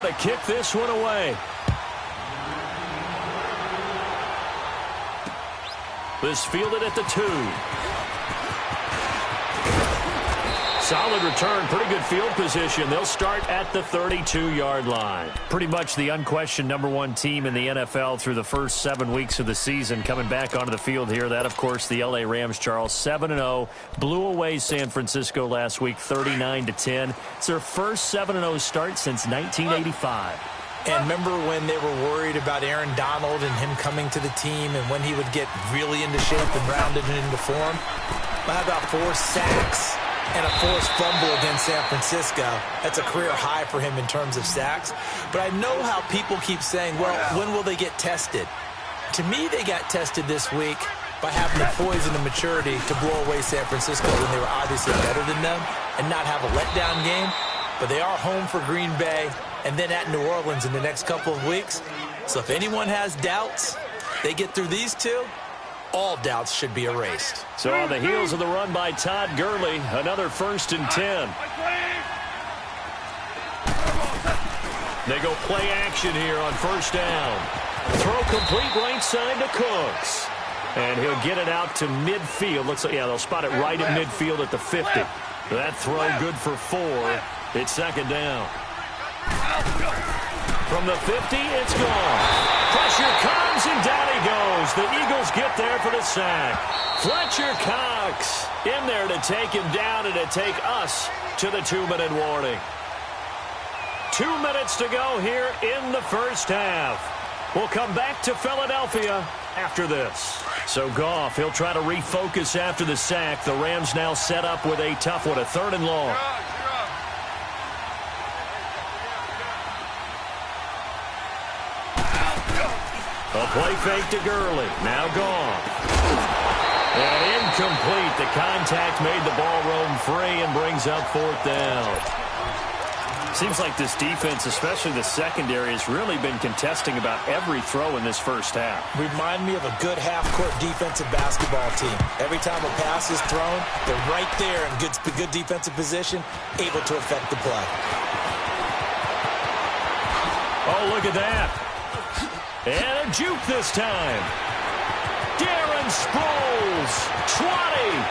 To kick this one away. This fielded at the 2. Solid return, pretty good field position. They'll start at the 32-yard line. Pretty much the unquestioned #1 team in the NFL through the first 7 weeks of the season. Coming back onto the field here, that, of course, the L.A. Rams, Charles, 7-0. Blew away San Francisco last week, 39-10. It's their first 7-0 start since 1985. And remember when they were worried about Aaron Donald and him coming to the team and when he would get really into shape and rounded into form? How about 4 sacks and a forced fumble against San Francisco? That's a career high for him in terms of sacks. But I know how people keep saying, well, when will they get tested? To me, they got tested this week by having the poise and the maturity to blow away San Francisco when they were obviously better than them and not have a letdown game. But they are home for Green Bay and then at New Orleans in the next couple of weeks. So if anyone has doubts, they get through these two, all doubts should be erased. So on the heels of the run by Todd Gurley, another 1st and 10. They go play action here on 1st down. Throw complete right side to Cooks. And he'll get it out to midfield. Looks like, yeah, they'll spot it right at midfield at the 50. That throw good for 4. It's 2nd down. From the 50, it's gone. Pressure comes, and down he goes. The Eagles get there for the sack. Fletcher Cox in there to take him down and to take us to the 2-minute warning. 2 minutes to go here in the first half. We'll come back to Philadelphia after this. So Goff, he'll try to refocus after the sack. The Rams now set up with a tough one, a 3rd and long. A play fake to Gurley. Now gone. And incomplete. The contact made the ball roam free and brings up 4th down. Seems like this defense, especially the secondary, has really been contesting about every throw in this first half. Remind me of a good half-court defensive basketball team. Every time a pass is thrown, they're right there in good defensive position, able to affect the play. Oh, look at that. And a juke this time. Darren Sproles, 20.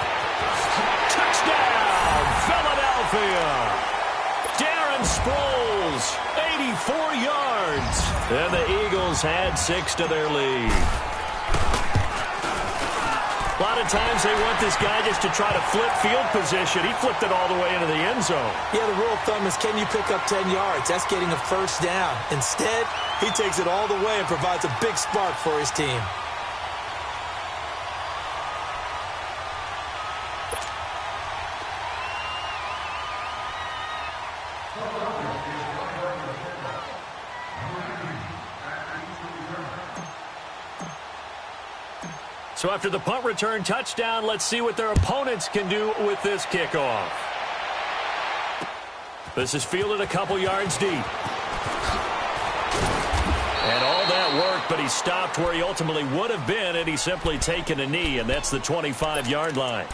Touchdown, Philadelphia. Darren Sproles, 84 yards. And the Eagles had 6 to their lead. A lot of times they want this guy just to try to flip field position. He flipped it all the way into the end zone. Yeah, the rule of thumb is, can you pick up 10 yards? That's getting a 1st down. Instead, he takes it all the way and provides a big spark for his team. So after the punt return touchdown, let's see what their opponents can do with this kickoff. This is fielded a couple yards deep. And all that worked, but he stopped where he ultimately would have been, and he's simply taken a knee, and that's the 25-yard line.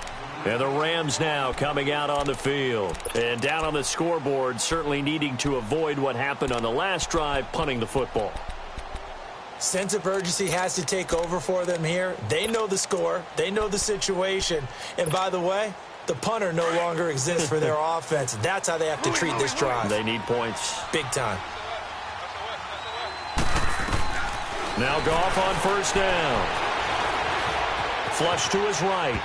And the Rams now coming out on the field. And down on the scoreboard, certainly needing to avoid what happened on the last drive, punting the football. Sense of urgency has to take over for them here. They know the score. They know the situation. And by the way, the punter no longer exists for their offense. That's how they have to treat this drive. They need points. Big time. Now Goff on 1st down. Flush to his right.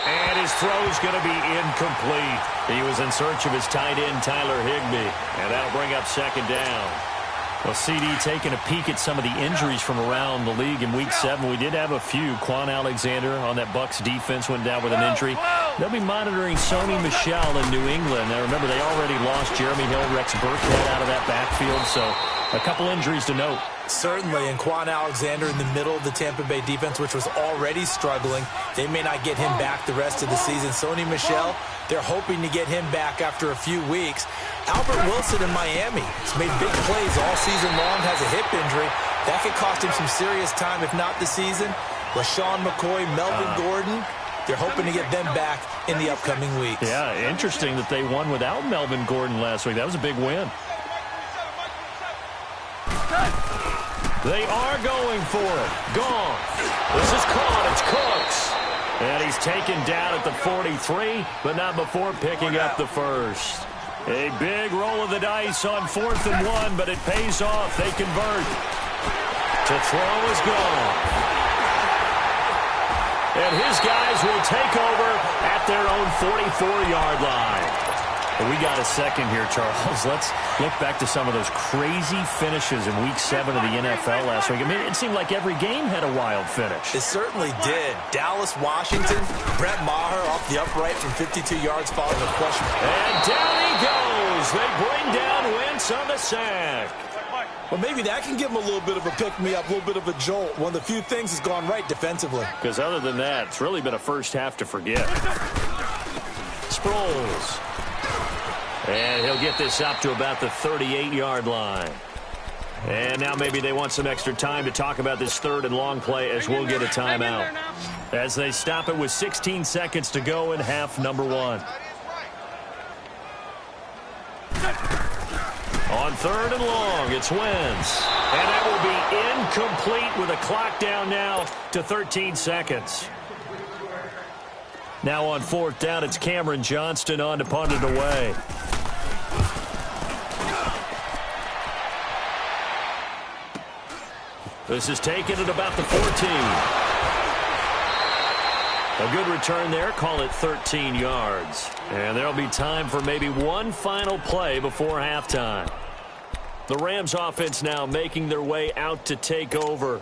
And his throw's going to be incomplete. He was in search of his tight end, Tyler Higbee. And that'll bring up 2nd down. Well, CD taking a peek at some of the injuries from around the league in Week 7. We did have a few. Quan Alexander on that Bucs defense went down with an injury. They'll be monitoring Sony Michel in New England. Now, remember, they already lost Jeremy Hill, Rex Burkhead out of that backfield, so a couple injuries to note. Certainly, and Quan Alexander in the middle of the Tampa Bay defense, which was already struggling. They may not get him back the rest of the season. Sony Michel, they're hoping to get him back after a few weeks. Albert Wilson in Miami has made big plays all season long, has a hip injury. That could cost him some serious time, if not the season. LaShawn McCoy, Melvin Gordon, they're hoping to get them back in the upcoming weeks. Yeah, interesting that they won without Melvin Gordon last week. That was a big win. They are going for it. Gone. This is caught. It's Cooks. And he's taken down at the 43, but not before picking up the first. A big roll of the dice on 4th and 1, but it pays off. They convert. To throw is gone. And his guys will take over at their own 44-yard line. We got a second here, Charles. Let's look back to some of those crazy finishes in Week 7 of the NFL last week. I mean, it seemed like every game had a wild finish. It certainly did. Dallas, Washington, Brett Maher off the upright from 52 yards following a question. And down he goes. They bring down Wentz on the sack. Well, maybe that can give him a little bit of a pick-me-up, a little bit of a jolt. One of the few things has gone right defensively. Because other than that, it's really been a first half to forget. Sproles. And he'll get this up to about the 38-yard line. And now maybe they want some extra time to talk about this 3rd and long play as we'll get a timeout. As they stop it with 16 seconds to go in half number 1. On 3rd and long, it's Wentz. And that will be incomplete with a clock down now to 13 seconds. Now on 4th down, it's Cameron Johnston on to punt it away. This is taken at about the 14. A good return there. Call it 13 yards. And there'll be time for maybe one final play before halftime. The Rams offense now making their way out to take over.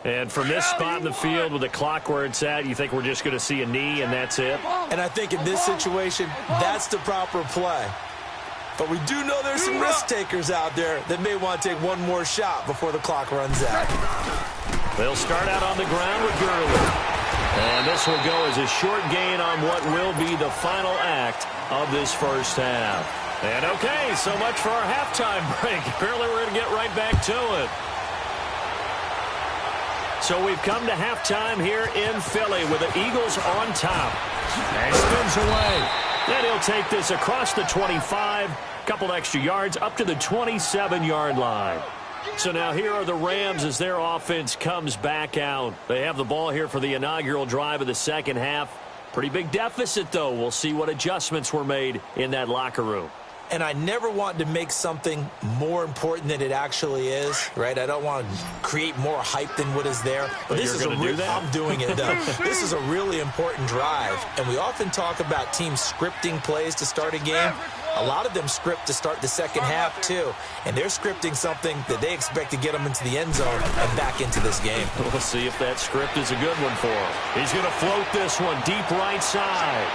And from this spot in the field with the clock where it's at, you think we're just going to see a knee and that's it? And I think in this situation, that's the proper play. But we do know there's some risk takers out there that may want to take one more shot before the clock runs out. They'll start out on the ground with Gurley. And this will go as a short gain on what will be the final act of this first half. And okay, so much for our halftime break. Apparently we're going to get right back to it. So we've come to halftime here in Philly with the Eagles on top. And spins away. Then he'll take this across the 25, couple extra yards up to the 27-yard line. So now here are the Rams as their offense comes back out. They have the ball here for the inaugural drive of the second half. Pretty big deficit, though. We'll see what adjustments were made in that locker room. And I never want to make something more important than it actually is, right? I don't want to create more hype than what is there. But this is I'm doing it, though. This is a really important drive. And we often talk about teams scripting plays to start a game. A lot of them script to start the second half, too. And they're scripting something that they expect to get them into the end zone and back into this game. We'll see if that script is a good one for him. He's going to float this one deep right side.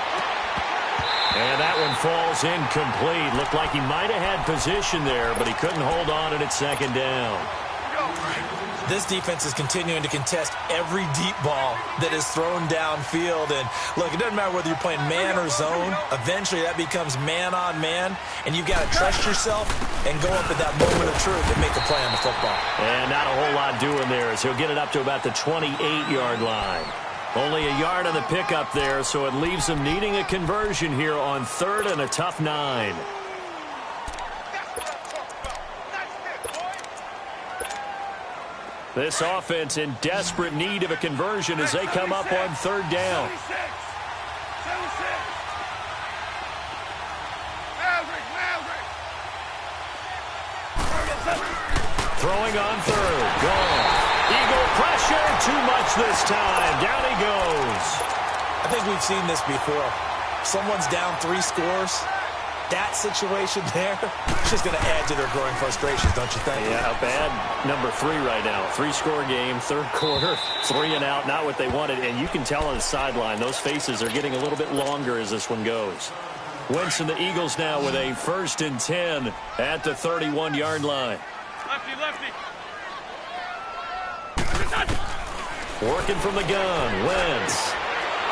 And that one falls incomplete. Looked like he might have had position there, but he couldn't hold on and it's second down. This defense is continuing to contest every deep ball that is thrown downfield. And, look, it doesn't matter whether you're playing man or zone. Eventually, that becomes man-on-man, and you've got to trust yourself and go up at that moment of truth and make a play on the football. And not a whole lot doing there as he'll get it up to about the 28-yard line. Only a yard on the pickup there, so it leaves them needing a conversion here on 3rd and a tough 9. This offense in desperate need of a conversion as they come up on 3rd down. Throwing on 3rd. Gone. Eagle pressure. Too much this time. Down he goes. I think we've seen this before. Someone's down 3 scores. That situation there, it's just going to add to their growing frustrations, don't you think? Yeah, a bad number 3 right now. 3-score game, 3rd quarter, 3 and out, not what they wanted. And you can tell on the sideline, those faces are getting a little bit longer as this one goes. Wentz and the Eagles now with a 1st and 10 at the 31-yard line. Lefty. Working from the gun, Wentz.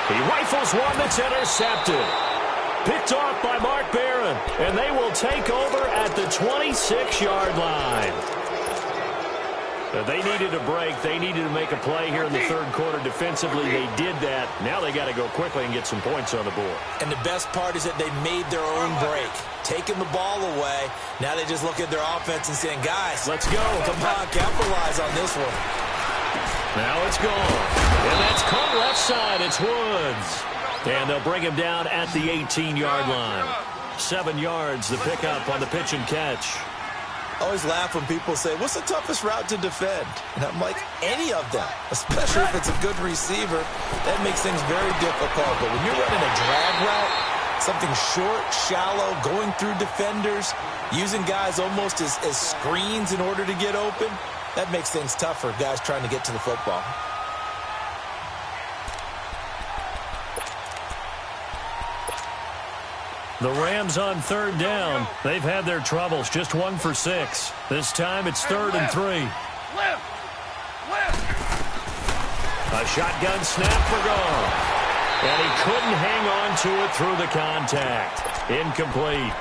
He rifles one that's intercepted. Picked off by Mark Barron, and they will take over at the 26-yard line. They needed a break. They needed to make a play here in the third quarter defensively. They did that. Now they got to go quickly and get some points on the board. And the best part is that they made their own break, taking the ball away. Now they just look at their offense and saying, guys, let's go. Come on, capitalize on this one. Now it's gone. And that's caught left side. It's Woods. And they'll bring him down at the 18-yard line. 7 yards, the pickup on the pitch and catch. I always laugh when people say, what's the toughest route to defend? And I'm like, any of them, especially if it's a good receiver. That makes things very difficult. But when you're running a drag route, something short, shallow, going through defenders, using guys almost as screens in order to get open, that makes things tough for guys trying to get to the football. The Rams on third down. They've had their troubles, just 1 for 6. This time it's 3rd and 3. A shotgun snap for Goff. And he couldn't hang on to it through the contact. Incomplete.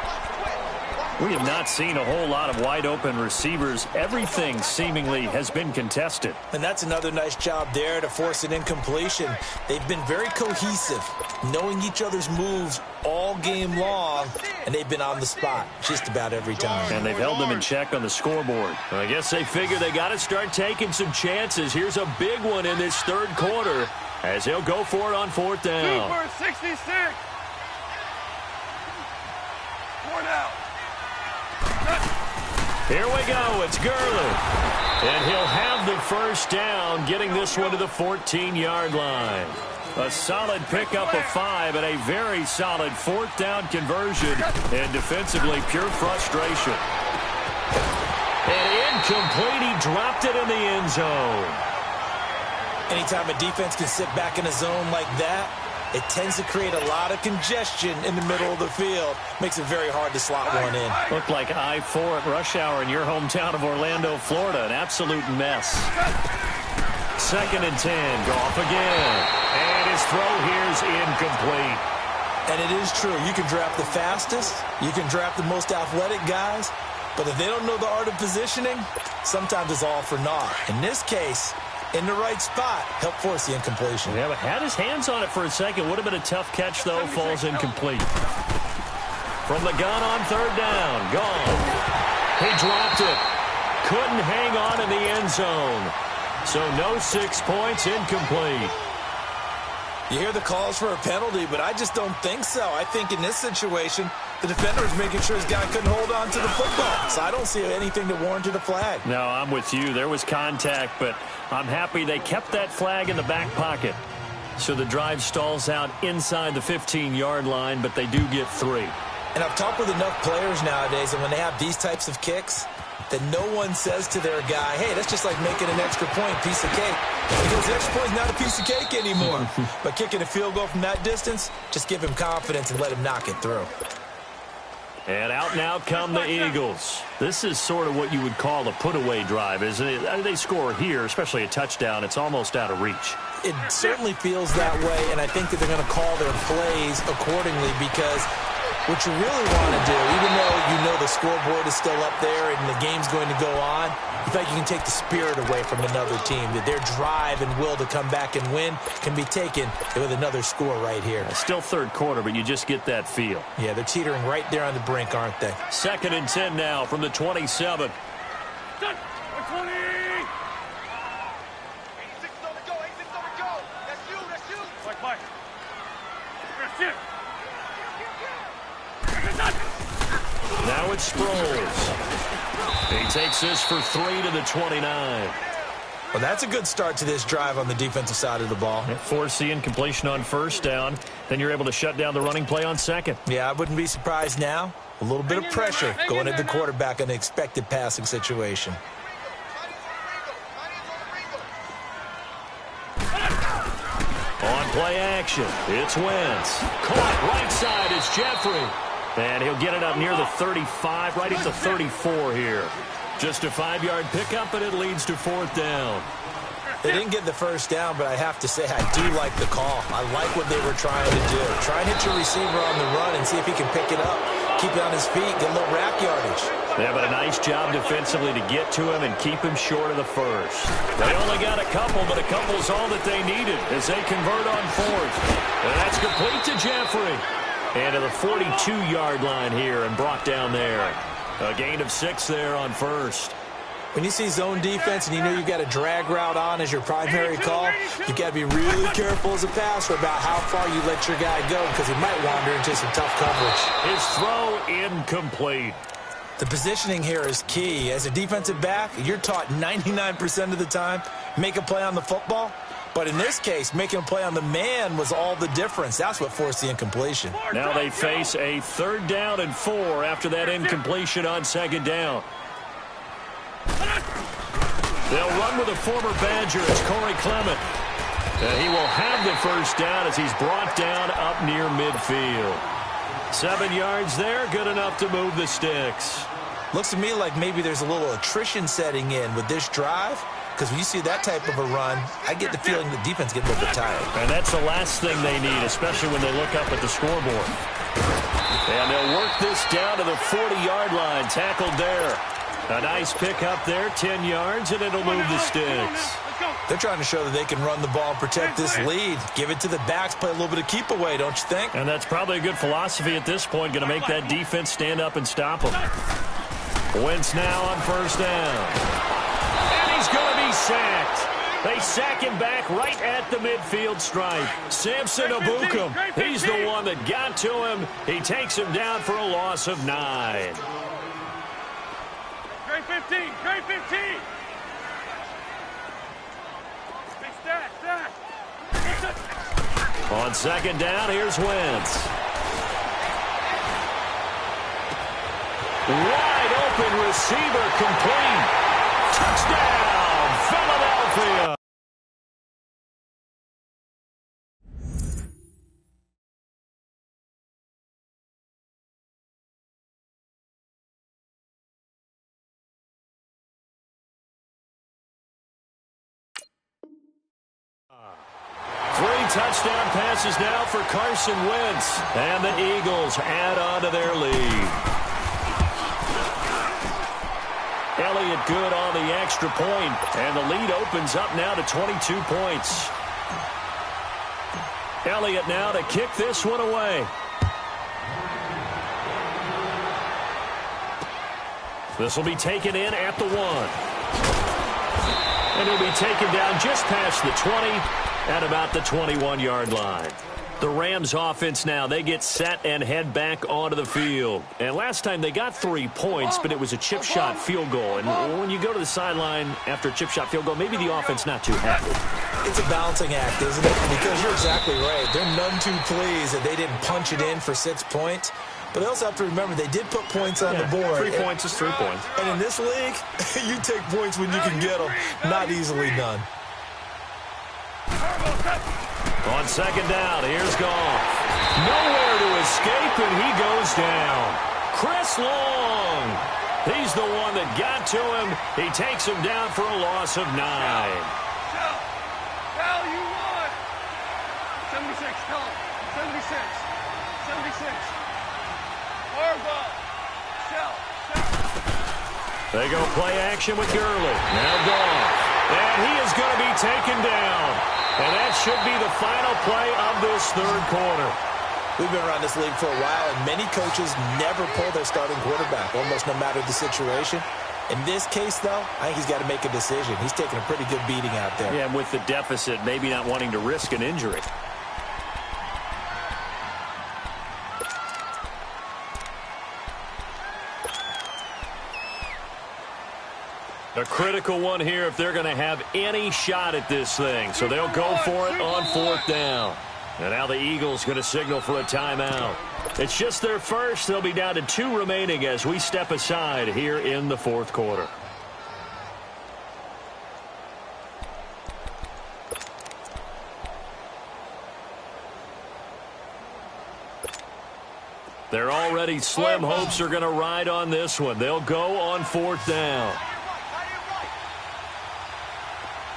We have not seen a whole lot of wide-open receivers. Everything seemingly has been contested. And that's another nice job there to force an incompletion. They've been very cohesive, knowing each other's moves all game long, and they've been on the spot just about every time. And they've held them in check on the scoreboard. I guess they figure they got to start taking some chances. Here's a big one in this third quarter as he'll go for it on 4th down. Super 66. 4 down. Here we go. It's Gurley. And he'll have the first down, getting this one to the 14-yard line. A solid pickup of 5 and a very solid 4th down conversion. And defensively, pure frustration. And incomplete. He dropped it in the end zone. Anytime a defense can sit back in a zone like that, it tends to create a lot of congestion in the middle of the field. Makes it very hard to slot one in. Looked like I-4 at rush hour in your hometown of Orlando, Florida. An absolute mess. 2nd and 10. Goff again. And his throw here's incomplete. And it is true. You can draft the fastest. You can draft the most athletic guys. But if they don't know the art of positioning, sometimes it's all for naught. In this case, in the right spot, help force the incompletion. Yeah, but had his hands on it for a second. Would have been a tough catch, though. Falls incomplete. From the gun on 3rd down. Gone. He dropped it. Couldn't hang on in the end zone. So no 6 points, incomplete. You hear the calls for a penalty, but I just don't think so. I think in this situation, the defender is making sure his guy couldn't hold on to the football. So I don't see anything that warranted a flag. No, I'm with you. There was contact, but I'm happy they kept that flag in the back pocket. So the drive stalls out inside the 15-yard line, but they do get 3. And I've talked with enough players nowadays, and when they have these types of kicks, that no one says to their guy, hey, that's just like making an extra point, piece of cake. Because the extra point is not a piece of cake anymore. But kicking a field goal from that distance, just give him confidence and let him knock it through. And out now come the Eagles. This is sort of what you would call a put-away drive, isn't it? They score here, especially a touchdown. It's almost out of reach. It certainly feels that way, and I think that they're going to call their plays accordingly because what you really want to do, even though you know the scoreboard is still up there and the game's going to go on, in fact, you can take the spirit away from another team, that their drive and will to come back and win can be taken with another score right here. Still third quarter, but you just get that feel. Yeah, they're teetering right there on the brink, aren't they? 2nd and 10 now from the 27. Done. 120. 86 on the go. 86 on the go. That's you. That's you. Mike. That's it. Now it's Sproles. He takes this for 3 to the 29. Well, that's a good start to this drive on the defensive side of the ball. Force the incompletion on 1st down. Then you're able to shut down the running play on 2nd. Yeah, I wouldn't be surprised now. A little bit of pressure going at the quarterback in an expected passing situation. On play action, it's Wentz. Caught right side is Jeffrey. And he'll get it up near the 35, right at the 34 here. Just a 5-yard pickup, and it leads to 4th down. They didn't get the first down, but I have to say I do like the call. I like what they were trying to do. Try and hit your receiver on the run and see if he can pick it up. keep it on his feet, get a little rack yardage. Yeah, but a nice job defensively to get to him and keep him short of the first. They only got a couple, but a couple's all that they needed as they convert on fourth. And that's complete to Jeffrey. And to the 42-yard line here and brought down there. A gain of 6 there on first. When you see zone defense and you know you've got a drag route on as your primary call, you've got to be really careful as a passer about how far you let your guy go because he might wander into some tough coverage. His throw incomplete. The positioning here is key. As a defensive back, you're taught 99% of the time, make a play on the football. But in this case, making a play on the man was all the difference. That's what forced the incompletion. Now they face a 3rd down and 4 after that incompletion on 2nd down. They'll run with a former Badger. It's Corey Clement. He will have the first down as he's brought down up near midfield. 7 yards there, good enough to move the sticks. Looks to me like maybe there's a little attrition setting in with this drive, because when you see that type of a run, I get the feeling the defense gets a little bit tired. And that's the last thing they need, especially when they look up at the scoreboard. And they'll work this down to the 40-yard line, tackled there. A nice pick up there, 10 yards, and it'll move the sticks. They're trying to show that they can run the ball and protect this lead. Give it to the backs, play a little bit of keep away, don't you think? And that's probably a good philosophy at this point, going to make that defense stand up and stop them. Wentz now on first down. And he's going to be sacked. They sack him back right at the midfield stripe. Samson Abukum, he's the one that got to him. He takes him down for a loss of 9. Great 15, great 15. On 2nd down, here's Wentz. Wide open receiver complete. Touchdown, Philadelphia. Touchdown passes now for Carson Wentz. And the Eagles add on to their lead. Elliott good on the extra point, and the lead opens up now to 22 points. Elliott now to kick this one away. This will be taken in at the 1. And it'll be taken down just past the 20 at about the 21-yard line. The Rams offense now, they get set and head back onto the field. And last time they got 3 points, but it was a chip shot field goal. And when you go to the sideline after a chip shot field goal, maybe the offense not too happy. It's a balancing act, isn't it? Because you're exactly right. They're none too pleased that they didn't punch it in for 6 points. But they also have to remember they did put points on the board. 3 points is 3 points. And in this league, you take points when you can get them. Not easily done. On 2nd down, here's Goff. Nowhere to escape, and he goes down. Chris Long. He's the one that got to him. He takes him down for a loss of 9. Hell, you won. 76, tell him. 76. 76. Harbaugh. Shell. They go play action with Gurley. Now Goff. And he is going to be taken down. And that should be the final play of this 3rd quarter. We've been around this league for a while, and many coaches never pull their starting quarterback, almost no matter the situation. In this case, though, I think he's got to make a decision. He's taking a pretty good beating out there. Yeah, with the deficit, maybe not wanting to risk an injury. A critical one here if they're going to have any shot at this thing. So they'll go for it on 4th down. And now the Eagles going to signal for a timeout. It's just their first. They'll be down to 2 remaining as we step aside here in the 4th quarter. Their already slim hopes are going to ride on this one. They'll go on 4th down.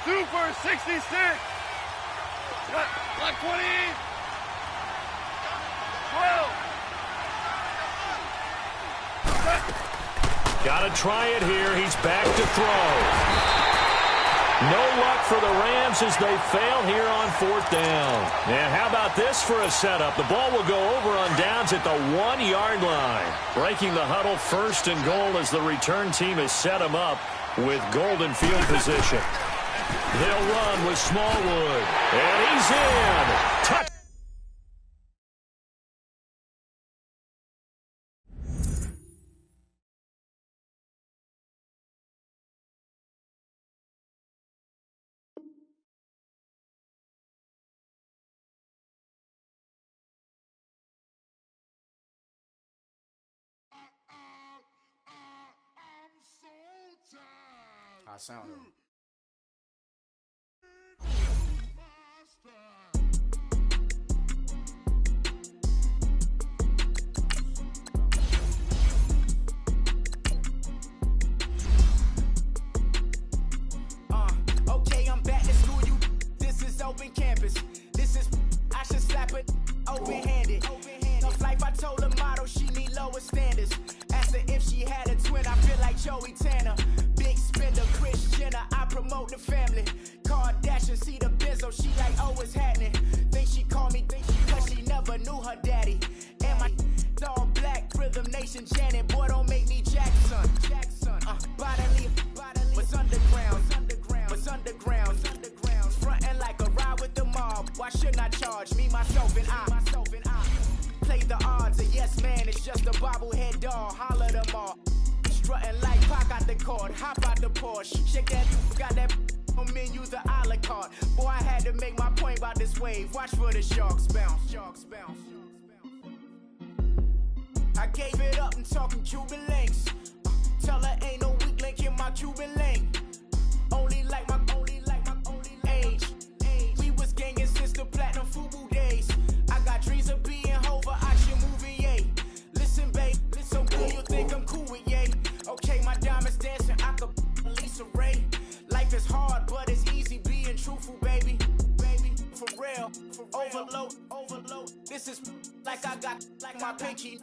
2 for 66. Block 20. 12. Got to try it here. He's back to throw. No luck for the Rams as they fail here on 4th down. And how about this for a setup? The ball will go over on downs at the 1-yard line. Breaking the huddle, 1st and goal as the return team has set him up with golden field position. They'll run with Smallwood. And he's in. Touch. I sound it. Okay, I'm back to school. This is open campus. This is, I should slap it open-handed. Tough life, I told the model she need lower standards. Asked her if she had a twin, I feel like Joey Tanner. Big spender, Kris Jenner, I promote the family. Kardashian, see the Benzo, she like, oh, it's happening. Think she called me, cause she never knew her daddy. And my all black, Rhythm Nation Janet, boy, don't make me Jackson. Bodily, what's underground, what's underground, frontin' like a ride with the mob. Why shouldn't I charge me, myself, and I? Play the odds, a yes man, it's just a bobblehead doll. Holler them all. Strutting like Pac out the court, hop out the Porsche. Shake that, got that on menu, the a la carte. Boy, I had to make my point about this wave. Watch for the sharks bounce. I gave it up and talking Cuban links. Tell her ain't no weak link in my Cuban link. Only like my age. We was gangin' since the platinum FUBU days. I got dreams of being Hova, action movie, yay. Listen, babe, so good you think I'm cool with yay. Okay, my diamonds dancing, I could Lisa Ray. Life is hard, but it's easy being truthful, baby. For real, overload. This is like I got like my pinky.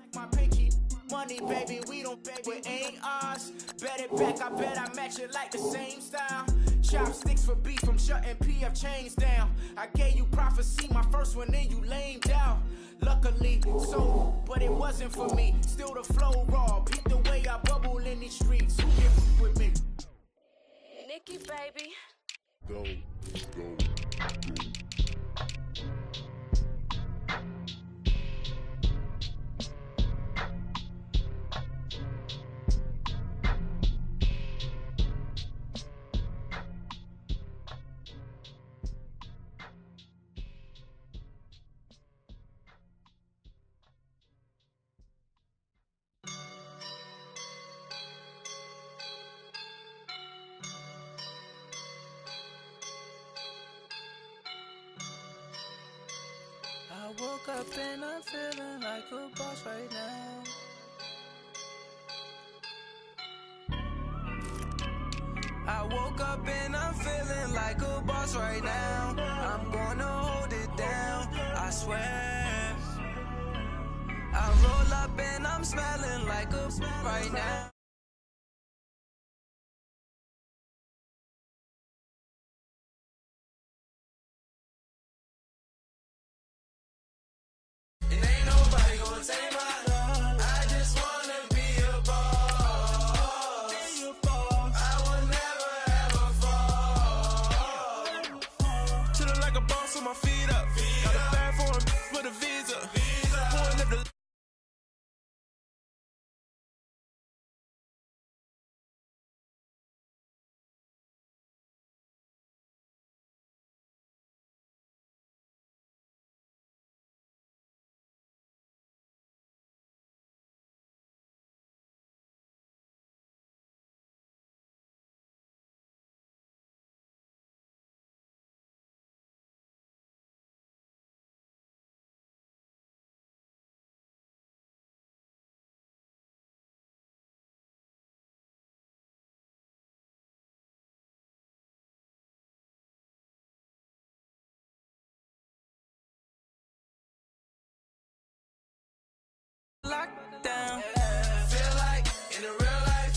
Money, baby, we don't pay with ain't ours. Bet it back, I bet I match it like the same style. Chopsticks for beef, I'm shutting PF chains down. I gave you prophecy, my first one, then you lamed out. Luckily, so, but it wasn't for me. Still the flow raw, beat the way I bubble in these streets. Who can with me? Nikki, baby. Go. I woke up and I'm feeling like a boss right now. I woke up and I'm feeling like a boss right now. I'm gonna hold it down, I swear. I roll up and I'm smelling like a right now. Lockdown. Feel like in the real life,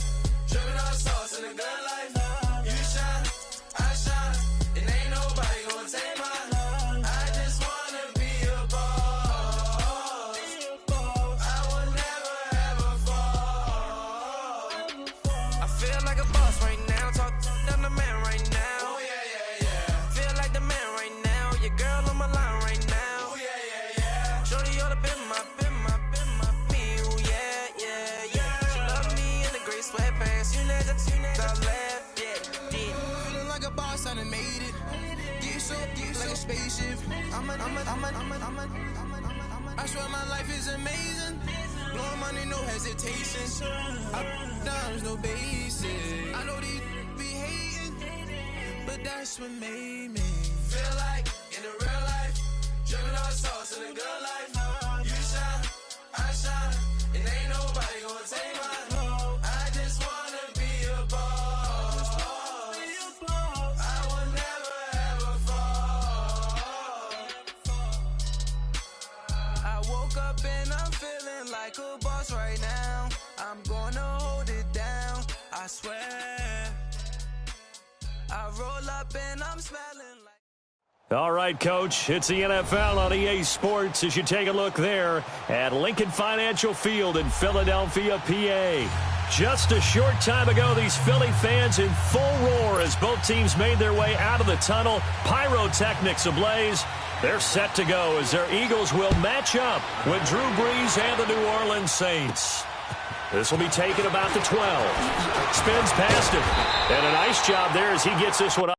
top left, yeah. Feeling like a boss, I done made it. Get so like a spaceship. I swear my life is amazing. Blowing money, no hesitation. There's no basic. I know these be hating, but that's what made me feel like in the real life. Dripping all sauce in the good life. You shine, I shine, and ain't nobody gonna take mine. I just wanna be a boss. I will never ever fall. I woke up and I'm feeling like a boss right now. I'm gonna hold it down, I swear. I roll up and I'm smelling like. All right, Coach, it's the NFL on EA Sports as you take a look there at Lincoln Financial Field in Philadelphia, PA. Just a short time ago, these Philly fans in full roar as both teams made their way out of the tunnel. Pyrotechnics ablaze. They're set to go as their Eagles will match up with Drew Brees and the New Orleans Saints. This will be taken about the 12. Spins past him. And a nice job there as he gets this one up.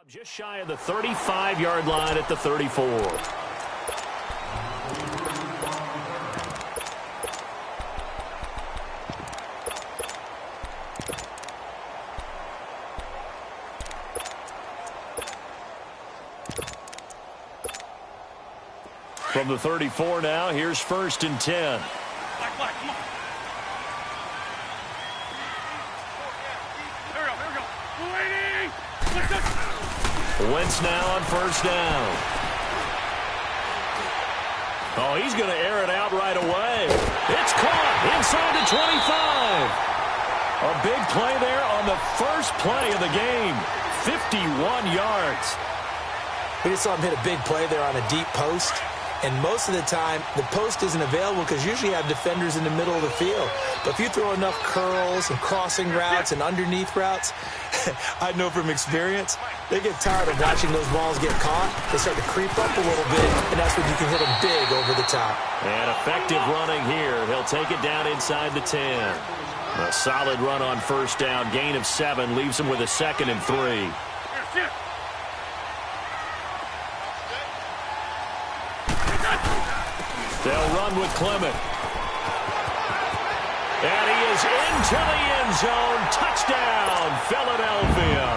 Just shy of the 35-yard line at the 34. From the 34 now, here's 1st and 10. Black, come on. Here we go. Waiting. Wentz now on 1st down. Oh, he's going to air it out right away. It's caught inside the 25. A big play there on the first play of the game. 51 yards. We just saw him hit a big play there on a deep post. And most of the time, the post isn't available because usually you have defenders in the middle of the field. But if you throw enough curls and crossing routes and underneath routes, I know from experience, they get tired of watching those balls get caught. They start to creep up a little bit, and that's when you can hit them big over the top. And effective running here. He'll take it down inside the 10. A solid run on first down. Gain of 7 leaves him with a 2nd and 3. They'll run with Clement. And he is into the end zone. Touchdown, Philadelphia.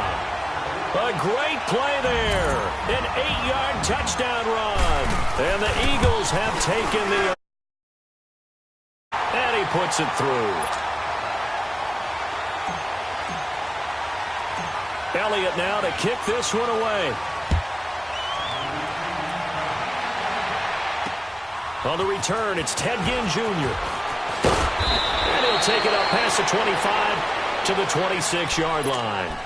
A great play there. An 8-yard touchdown run. And the Eagles have taken the... And he puts it through. Elliott now to kick this one away. On the return, it's Ted Ginn Jr. And he'll take it up past the 25 to the 26-yard line.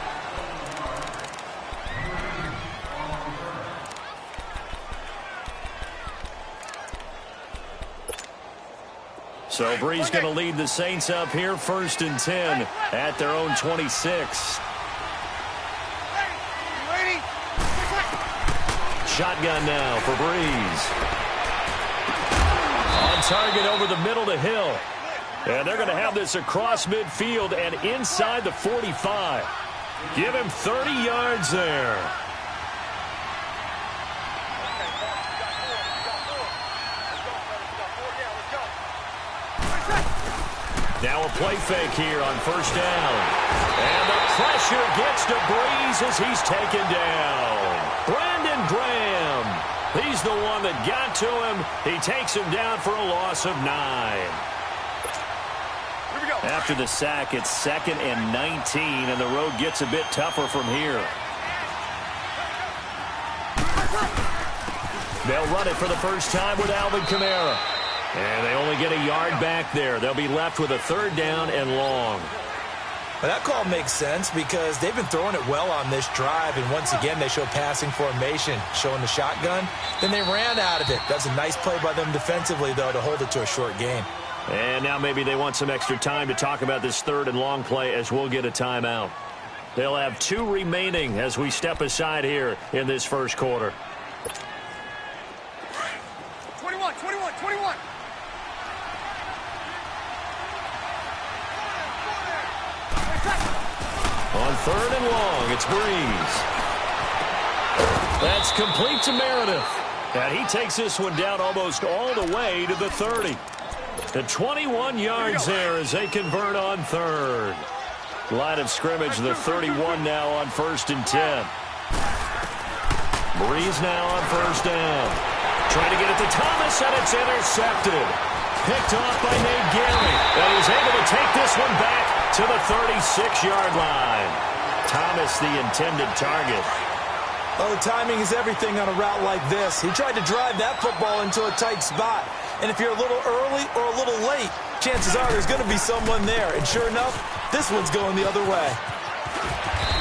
So Bree's going to lead the Saints up here, 1st and 10 at their own 26. Shotgun now for Breeze. On target over the middle to Hill. And they're going to have this across midfield and inside the 45. Give him 30 yards there. Now a play fake here on first down. And the pressure gets to Breeze as he's taken down. Brandon Graham. He's the one that got to him. He takes him down for a loss of 9. Here we go. After the sack, it's 2nd and 19, and the road gets a bit tougher from here. They'll run it for the first time with Alvin Kamara. And they only get a yard back there. They'll be left with a 3rd down and long. Well, that call makes sense because they've been throwing it well on this drive, and once again they show passing formation, showing the shotgun. Then they ran out of it. That's a nice play by them defensively, though, to hold it to a short gain. And now maybe they want some extra time to talk about this 3rd and long play as we'll get a timeout. They'll have 2 remaining as we step aside here in this first quarter. 21. On 3rd and long, it's Breeze. That's complete to Meredith. And he takes this one down almost all the way to the 30. The 21 yards there as they convert on 3rd. Line of scrimmage, the 31 now on 1st and 10. Breeze now on first down. Trying to get it to Thomas, and it's intercepted. Picked off by Nate Gary. And he's able to take this one back to the 36-yard line. Thomas, the intended target. Oh, timing is everything on a route like this. He tried to drive that football into a tight spot. And if you're a little early or a little late, chances are there's going to be someone there. And sure enough, this one's going the other way.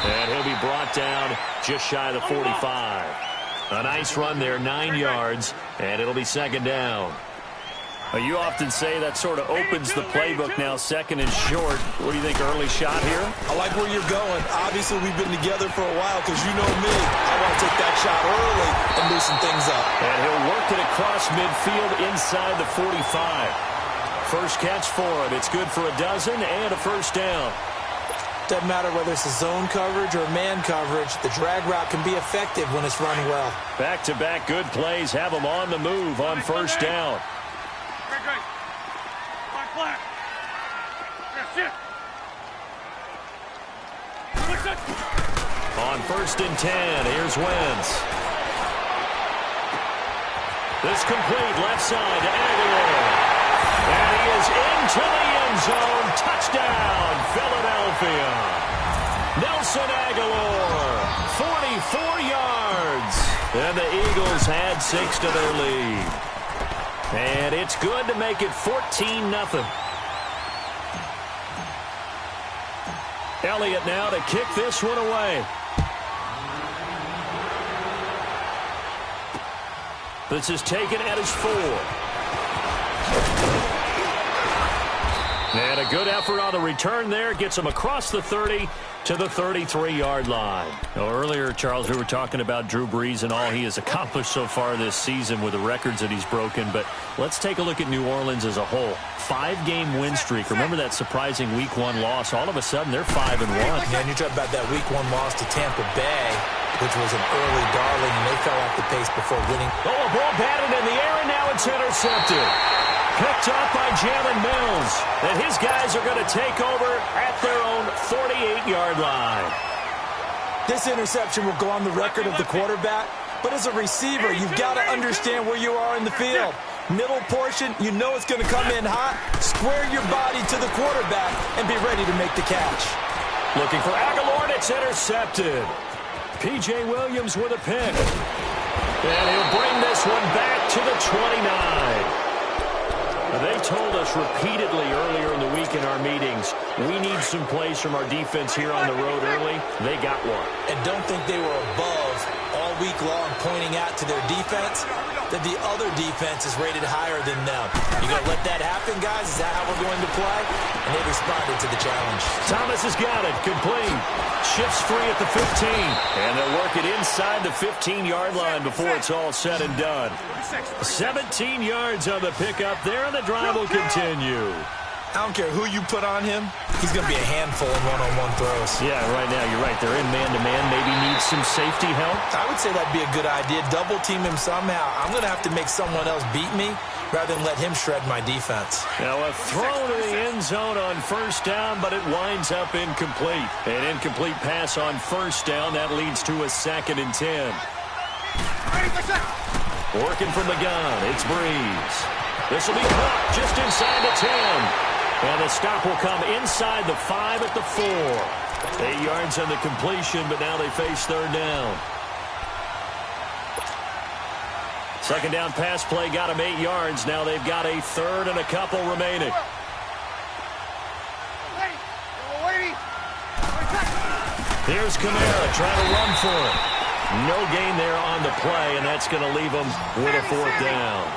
And he'll be brought down just shy of the 45. A nice run there, 9 yards, and it'll be 2nd down. You often say that sort of opens the playbook now, 2nd and short. What do you think, early shot here? I like where you're going. Obviously, we've been together for a while because you know me. I want to take that shot early and loosen things up. And he'll work it across midfield inside the 45. First catch for him. It's good for a dozen and a first down. Doesn't matter whether it's a zone coverage or man coverage. The drag route can be effective when it's run well. Back-to-back good plays have them on the move on first down. Great. Flag. On 1st and 10, here's Wentz. This complete left side to Aguilar. And he is into the end zone. Touchdown, Philadelphia. Nelson Aguilar, 44 yards. And the Eagles had 6 to their lead. And it's good to make it 14-0. Elliott now to kick this one away. This is taken at his 4. And a good effort on the return there. Gets him across the 30 to the 33-yard line. Now, earlier, Charles, we were talking about Drew Brees and all he has accomplished so far this season with the records that he's broken. But let's take a look at New Orleans as a whole. 5-game win streak. Remember that surprising Week 1 loss. All of a sudden, they're 5-1. Yeah, and you talk about that Week 1 loss to Tampa Bay, which was an early darling, and they fell off the pace before winning. Oh, a ball batted in the air, and now it's intercepted. Picked up by Jalen Mills. And his guys are going to take over at their own 48-yard line. This interception will go on the record of the quarterback, but as a receiver, you've got to understand where you are in the field. Middle portion, you know it's going to come in hot. Square your body to the quarterback and be ready to make the catch. Looking for Aguilar, and it's intercepted. P.J. Williams with a pick. And he'll bring this one back to the 29. They told us repeatedly earlier in the week in our meetings, we need some plays from our defense here on the road early. They got one. And don't think they were above all week long pointing out to their defense that the other defense is rated higher than them. You going to let that happen, guys? Is that how we're going to play? And they responded to the challenge. Thomas has got it. Complete. Shifts free at the 15. And they'll work it inside the 15-yard line before it's all said and done. 17 yards on the pickup there, and the drive will continue. I don't care who you put on him. He's going to be a handful in one-on-one throws. Yeah, right now you're right. They're in man-to-man. Maybe needs some safety help. I would say that'd be a good idea. Double team him somehow. I'm going to have to make someone else beat me rather than let him shred my defense. Now a throw to the end zone on first down, but it winds up incomplete. An incomplete pass on first down. That leads to a 2nd and 10. Working from the gun, it's Brees. This will be caught just inside the 10. And the stop will come inside the 5 at the 4. 8 yards on the completion, but now they face 3rd down. 2nd down pass play got them 8 yards. Now they've got a 3rd and a couple remaining. Here's Kamara trying to run for it. No gain there on the play, and that's going to leave them with a 4th down.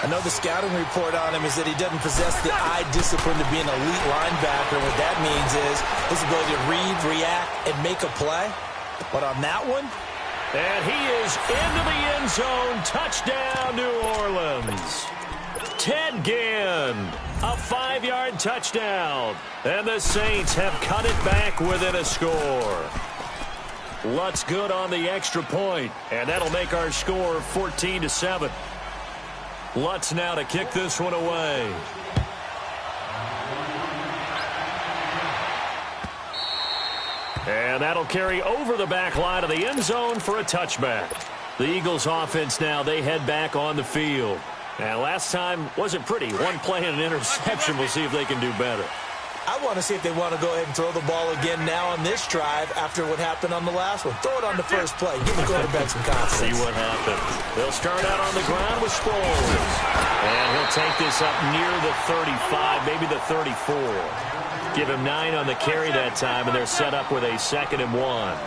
I know the scouting report on him is that he doesn't possess the eye discipline to be an elite linebacker. What that means is his ability to read, react, and make a play. But on that one, and he is into the end zone. Touchdown, New Orleans. Ted Ginn, a 5-yard touchdown. And the Saints have cut it back within a score. Lutz good on the extra point, and that'll make our score 14-7. Lutz now to kick this one away. And that'll carry over the back line of the end zone for a touchback. The Eagles offense now, they head back on the field. And last time wasn't pretty. One play and an interception. We'll see if they can do better. I want to see if they want to go ahead and throw the ball again now on this drive after what happened on the last one. Throw it on the first play. Give the quarterback some confidence. See what happens. They'll start out on the ground with Sproles. And he'll take this up near the 35, maybe the 34. Give him 9 on the carry that time, and they're set up with a 2nd and 1.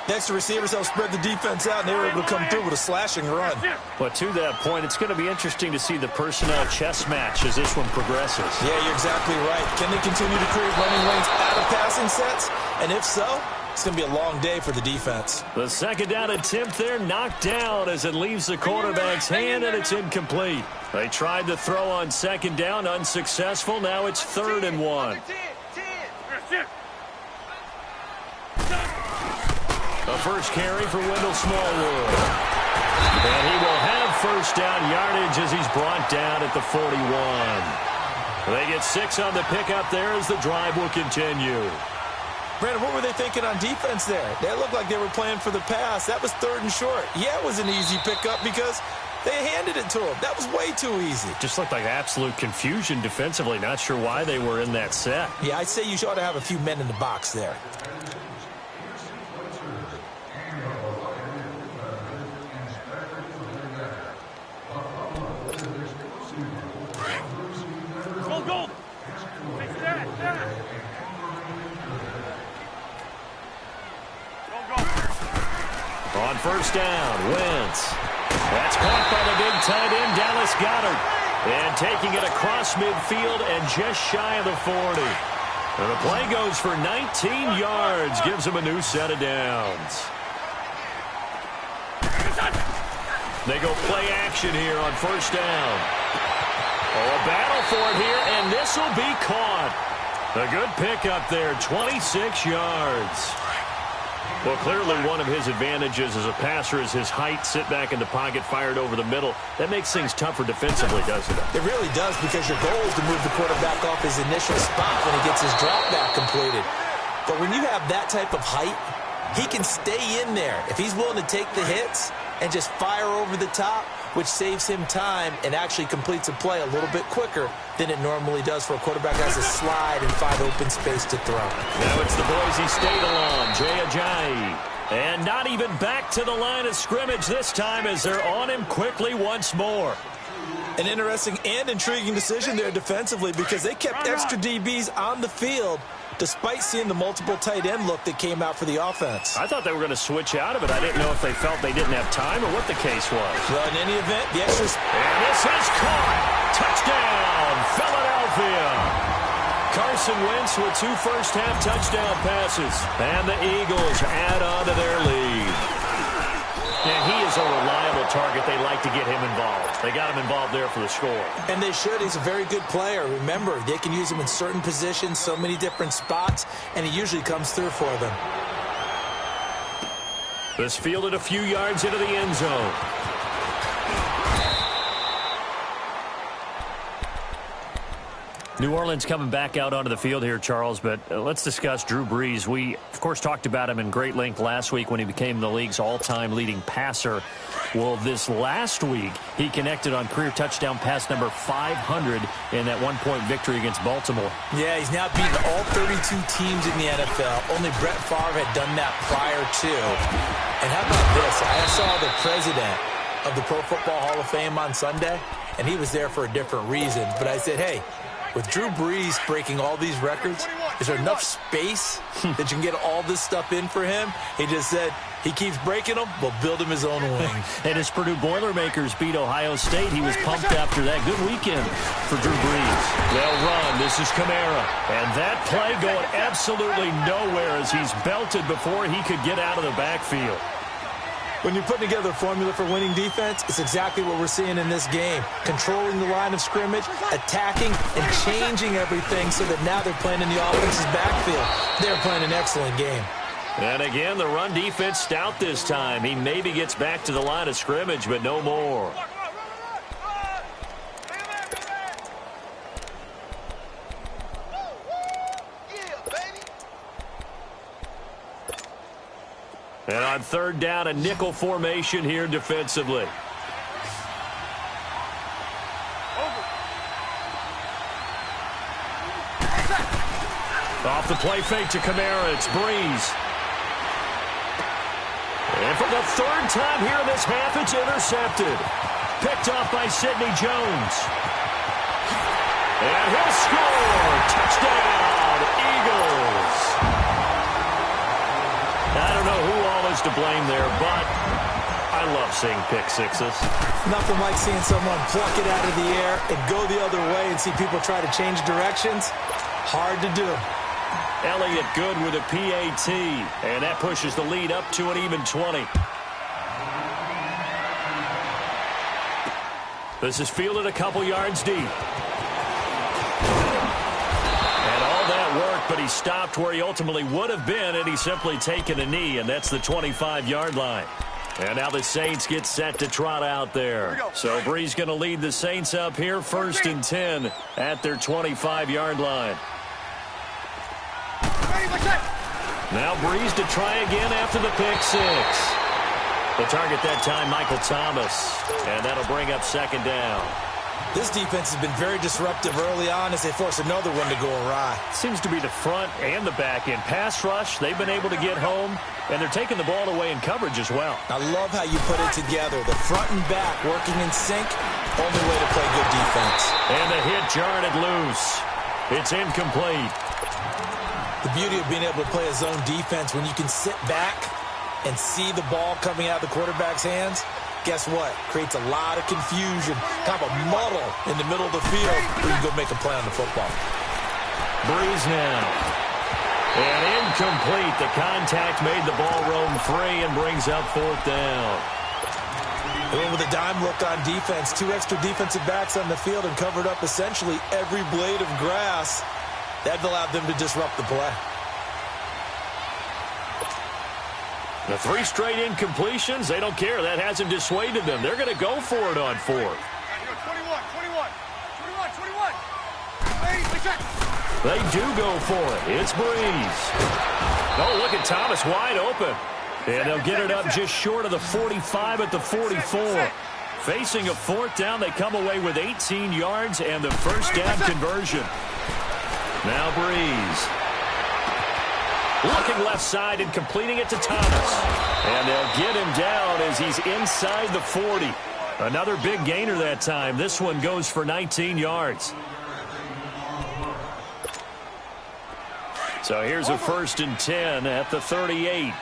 Next to receivers, they'll spread the defense out, and they were able to come through with a slashing run. But to that point, it's going to be interesting to see the personnel chess match as this one progresses. Yeah, you're exactly right. Can they continue to create running lanes out of passing sets? And if so, it's going to be a long day for the defense. The 2nd down attempt there knocked down as it leaves the quarterback's hand, and it's incomplete. They tried to throw on 2nd down, unsuccessful. Now it's 3rd and 1. The first carry for Wendell Smallwood. And he will have first down yardage as he's brought down at the 41. They get 6 on the pickup there as the drive will continue. Brandon, what were they thinking on defense there? They looked like they were playing for the pass. That was 3rd and short. Yeah, it was an easy pickup because they handed it to him. That was way too easy. Just looked like absolute confusion defensively. Not sure why they were in that set. Yeah, I'd say you ought to have a few men in the box there. On first down, Wentz. That's caught by the big tight end, Dallas Goedert. And taking it across midfield and just shy of the 40. And the play goes for 19 yards. Gives him a new set of downs. They go play action here on first down. Oh, a battle for it here, and this will be caught. A good pickup there, 26 yards. Well, clearly one of his advantages as a passer is his height. Sit back in the pocket, fired over the middle. That makes things tougher defensively, doesn't it? It really does, because your goal is to move the quarterback off his initial spot when he gets his drop back completed. But when you have that type of height, he can stay in there if he's willing to take the hits and just fire over the top, which saves him time and actually completes a play a little bit quicker than it normally does for a quarterback that has to slide and find open space to throw. Now it's the Boise State alum, Jay Ajayi. And not even back to the line of scrimmage this time as they're on him quickly once more. An interesting and intriguing decision there defensively, because they kept extra DBs on the field despite seeing the multiple tight end look that came out for the offense. I thought they were going to switch out of it. I didn't know if they felt they didn't have time or what the case was. Well, in any event, the extras... And this is caught. Touchdown, Philadelphia. Carson Wentz with 2 first-half touchdown passes. And the Eagles add on to their lead. And he is a reliable target. They like to get him involved. They got him involved there for the score. And they should. He's a very good player. Remember, they can use him in certain positions, so many different spots, and he usually comes through for them. This fielded a few yards into the end zone. New Orleans coming back out onto the field here, Charles, but let's discuss Drew Brees. We, of course, talked about him in great length last week when he became the league's all-time leading passer. Well, this last week, he connected on career touchdown pass number 500 in that one-point victory against Baltimore. Yeah, he's now beaten all 32 teams in the NFL. Only Brett Favre had done that prior to. And how about this? I saw the president of the Pro Football Hall of Fame on Sunday, and he was there for a different reason. But I said, hey, with Drew Brees breaking all these records, is there enough space that you can get all this stuff in for him? He just said, he keeps breaking them, we'll build him his own wing. And as Purdue Boilermakers beat Ohio State, he was pumped after that. Good weekend for Drew Brees. They'll run. This is Kamara. And that play going absolutely nowhere as he's belted before he could get out of the backfield. When you're putting together a formula for winning defense, it's exactly what we're seeing in this game. Controlling the line of scrimmage, attacking, and changing everything so that now they're playing in the offense's backfield. They're playing an excellent game. And again, the run defense stout this time. He maybe gets back to the line of scrimmage, but no more. And on third down, a nickel formation here defensively. Off the play fake to Kamara, it's Brees. And for the third time here in this half, it's intercepted. Picked off by Sidney Jones. And he'll score. Touchdown, Eagles. I don't know who all is to blame there, but I love seeing pick sixes. Nothing like seeing someone pluck it out of the air and go the other way and see people try to change directions. Hard to do. Elliott good with a PAT, and that pushes the lead up to an even 20. This is fielded a couple yards deep. But he stopped where he ultimately would have been, and he's simply taken a knee, and that's the 25-yard line. And now the Saints get set to trot out there. So Brees going to lead the Saints up here, 1st and 10 at their 25-yard line. Now Brees to try again after the pick six. The target that time, Michael Thomas, and that'll bring up 2nd down. This defense has been very disruptive early on as they force another one to go awry. Seems to be the front and the back end. Pass rush, they've been able to get home, and they're taking the ball away in coverage as well. I love how you put it together. The front and back working in sync, only way to play good defense. And the hit jarred it loose. It's incomplete. The beauty of being able to play a zone defense when you can sit back and see the ball coming out of the quarterback's hands, guess what? Creates a lot of confusion, kind of a muddle in the middle of the field where you can go make a play on the football. Breeze now. And incomplete. The contact made the ball roam free and brings up 4th down. And with a dime look on defense, 2 extra defensive backs on the field and covered up essentially every blade of grass. That allowed them to disrupt the play. The 3 straight incompletions, they don't care. That hasn't dissuaded them. They're going to go for it on 4th. 21. They do go for it. It's Breeze. Oh, look at Thomas wide open. And they'll get it up just short of the 45 at the 44. Facing a 4th down, they come away with 18 yards and the first down conversion. Now Breeze. Looking left side and completing it to Thomas. And they'll get him down as he's inside the 40. Another big gainer that time. This one goes for 19 yards. So here's a 1st and 10 at the 38.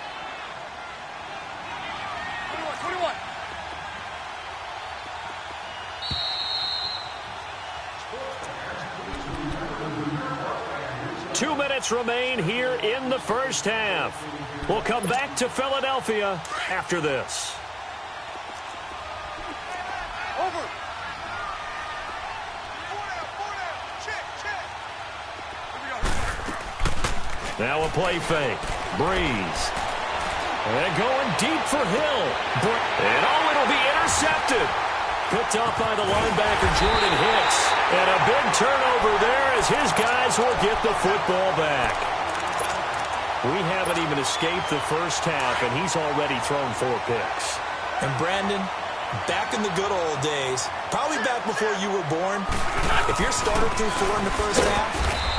21. 2 minutes remain here in the first half. We'll come back to Philadelphia after this. Over. 4 down. Check. Now a play fake. Breeze. And going deep for Hill. And it'll be intercepted. Picked off by the linebacker, Jordan Hicks. And a big turnover there as his guys will get the football back. We haven't even escaped the first half, and he's already thrown 4 picks. And Brandon, back in the good old days, probably back before you were born, if your starter threw 4 in the first half,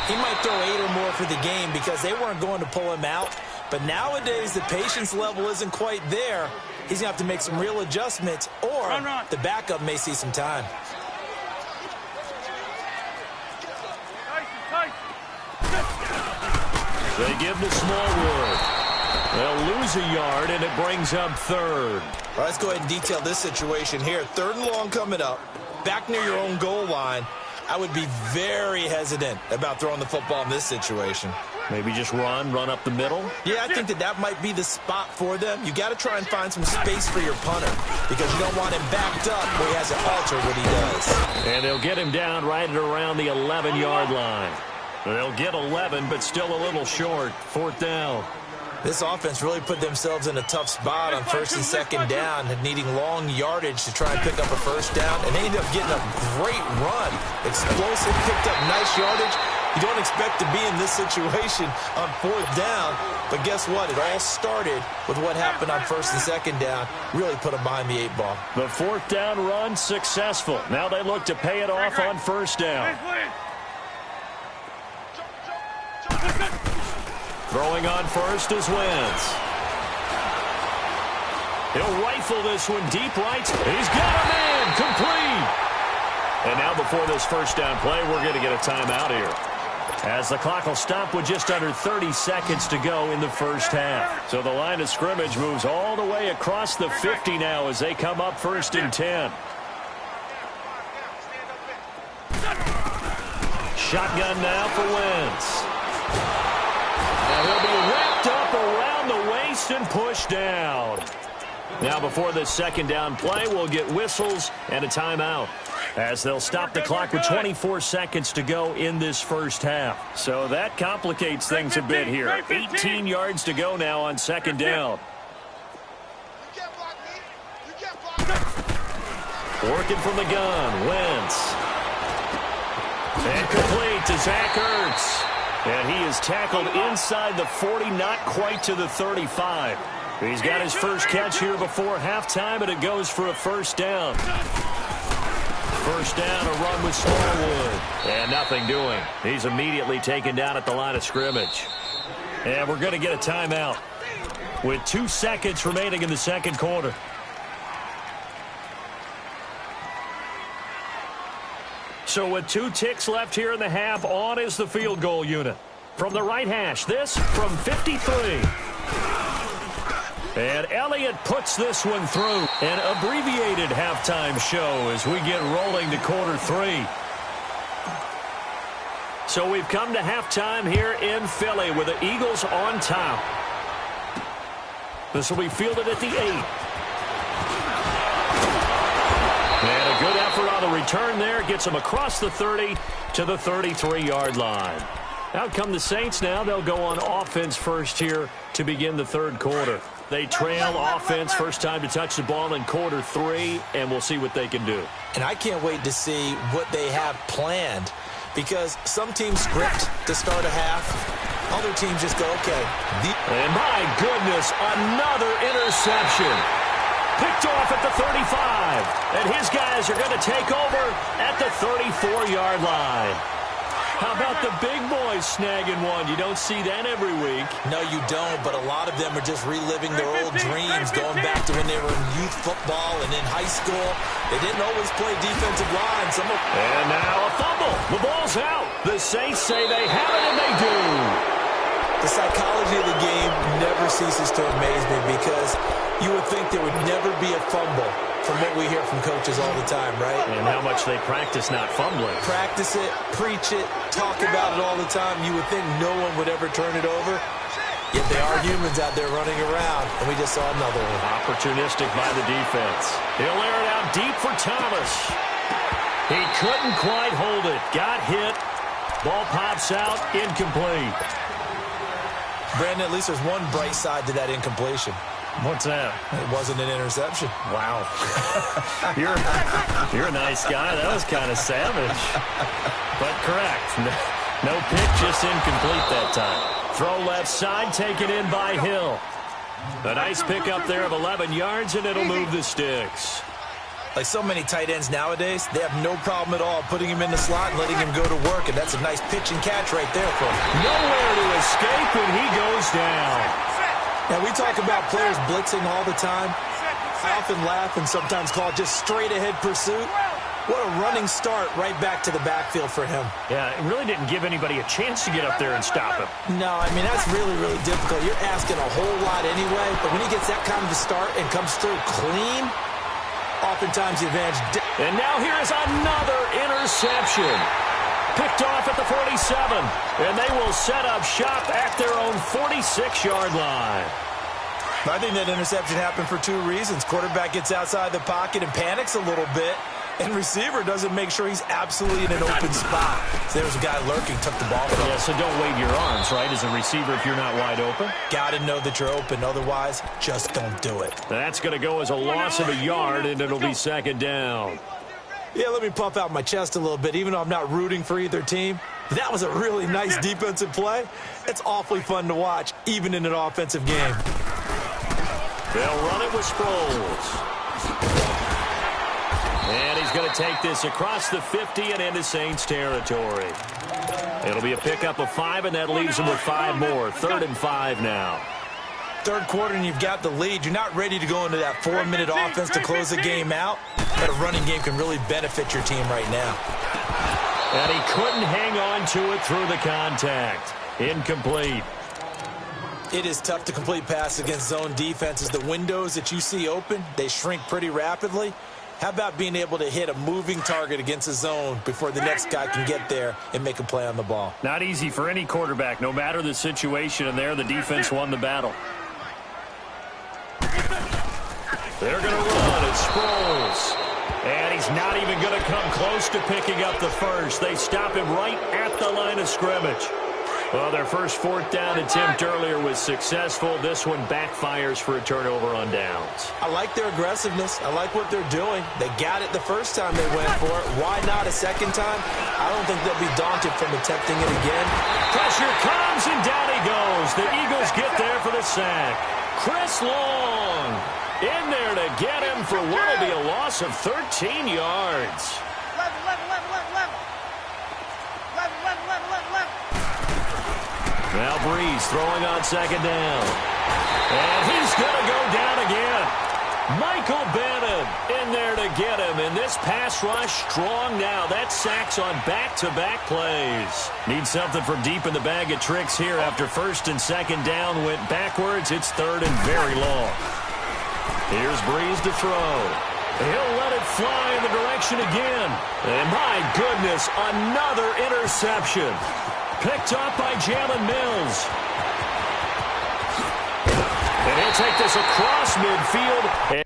he might throw 8 or more for the game because they weren't going to pull him out. But nowadays, the patience level isn't quite there. He's going to have to make some real adjustments, or the backup may see some time. They give to Smallwood. They'll lose a yard, and it brings up 3rd. All right, let's go ahead and detail this situation here. 3rd and long coming up, back near your own goal line. I would be very hesitant about throwing the football in this situation. Maybe just run up the middle? Yeah, I think that might be the spot for them. You got to try and find some space for your punter because you don't want him backed up where he has to alter what he does. And they'll get him down right at around the 11-yard line. They'll get 11, but still a little short. 4th down. This offense really put themselves in a tough spot on 1st and 2nd down, needing long yardage to try and pick up a 1st down, and they ended up getting a great run. Explosive, picked up nice yardage. You don't expect to be in this situation on 4th down, but guess what? It all started with what happened on 1st and 2nd down. Really put them behind the 8 ball. The 4th down run successful. Now they look to pay it off on 1st down. Throwing on 1st is Wentz. He'll rifle this one deep right. He's got a man complete. And now before this 1st down play, we're going to get a timeout here, as the clock will stop with just under 30 seconds to go in the first half. So the line of scrimmage moves all the way across the 50 now as they come up 1st and 10. Shotgun now for Wentz. And he'll be wrapped up around the waist and pushed down. Now before this 2nd down play, we'll get whistles and a timeout, as they'll stop the clock with 24 seconds to go in this first half. So that complicates things a bit here. 18 yards to go now on 2nd down. Working from the gun, Wentz. And complete to Zach Ertz. And he is tackled inside the 40, not quite to the 35. He's got his first catch here before halftime, and it goes for a 1st down. 1st down, a run with Smallwood. And nothing doing. He's immediately taken down at the line of scrimmage. And we're going to get a timeout with 2 seconds remaining in the 2nd quarter. So with 2 ticks left here in the half, on is the field goal unit. From the right hash, this from 53. And Elliott that puts this one through. An abbreviated halftime show as we get rolling to quarter 3. So we've come to halftime here in Philly with the Eagles on top. This will be fielded at the 8. And a good effort on the return there. Gets them across the 30 to the 33-yard line. Out come the Saints now. They'll go on offense first here to begin the third quarter. They trail offense, first time to touch the ball in quarter 3, and we'll see what they can do. And I can't wait to see what they have planned, because some teams script to start a half. Other teams just go, okay. And my goodness, another interception. Picked off at the 35. And his guys are going to take over at the 34-yard line. How about the big boys snagging one? You don't see that every week. No, you don't, but a lot of them are just reliving their old dreams, going back to when they were in youth football and in high school. They didn't always play defensive line. And now a fumble. The ball's out. The Saints say they have it, and they do. The psychology of the game never ceases to amaze me, because you would think there would never be a fumble from what we hear from coaches all the time, right? And how much they practice not fumbling. Practice it, preach it, talk about it all the time. You would think no one would ever turn it over. Yet they are humans out there running around, and we just saw another one. Opportunistic by the defense. He'll air it out deep for Thomas. He couldn't quite hold it. Got hit. Ball pops out. Incomplete. Brandon, at least there's one bright side to that incompletion. What's that? It wasn't an interception. Wow. You're a nice guy. That was kind of savage. But correct. No pick, just incomplete that time. Throw left side, taken in by Hill. A nice pickup there of 11 yards, and it'll move the sticks. Like so many tight ends nowadays, they have no problem at all putting him in the slot and letting him go to work, and that's a nice pitch and catch right there for him. Nowhere to escape, and he goes down. Now, we talk about players blitzing all the time. I often laugh and sometimes call it just straight-ahead pursuit. What a running start right back to the backfield for him. Yeah, it really didn't give anybody a chance to get up there and stop him. No, I mean, that's really, really difficult. You're asking a whole lot anyway, but when he gets that kind of a start and comes through clean, oftentimes the advantage. And now here is another interception. Picked off at the 47, and they will set up shop at their own 46-yard line. I think that interception happened for two reasons. Quarterback gets outside the pocket and panics a little bit, and receiver doesn't make sure he's absolutely in an open spot. So there was a guy lurking, took the ball from him. Yeah, so don't wave your arms, right, as a receiver if you're not wide open? Got to know that you're open. Otherwise, just don't do it. That's going to go as a loss of a yard, and it'll be second down. Yeah, let me puff out my chest a little bit, even though I'm not rooting for either team. That was a really nice defensive play. It's awfully fun to watch, even in an offensive game. They'll run it with Sproles. And he's going to take this across the 50 and into Saints territory. It'll be a pickup of 5, and that leaves them with 5 more. 3rd and 5 now. Third quarter, and you've got the lead. You're not ready to go into that 4-minute offense to close the game out. But a running game can really benefit your team right now. And he couldn't hang on to it through the contact. Incomplete. It is tough to complete passes against zone defenses. The windows that you see open, they shrink pretty rapidly. How about being able to hit a moving target against a zone before the next guy can get there and make a play on the ball? Not easy for any quarterback, no matter the situation, and there the defense won the battle. They're going to run. It's Sproles. And he's not even going to come close to picking up the first. They stop him right at the line of scrimmage. Well, their first 4th down attempt earlier was successful. This one backfires for a turnover on downs. I like their aggressiveness. I like what they're doing. They got it the first time they went for it. Why not a second time? I don't think they'll be daunted from attempting it again. Pressure comes, and down he goes. The Eagles get there for the sack. Chris Long in there to get him for what will be a loss of 13 yards. Now Breeze throwing on second down. And he's going to go down again. Michael Bannon in there to get him. And this pass rush strong now. That sacks on back-to-back plays. Need something from deep in the bag of tricks here after 1st and 2nd down went backwards. It's 3rd and very long. Here's Breeze to throw. He'll let it fly in the direction again. And my goodness, another interception. Picked up by Jalen Mills. And he'll take this across midfield,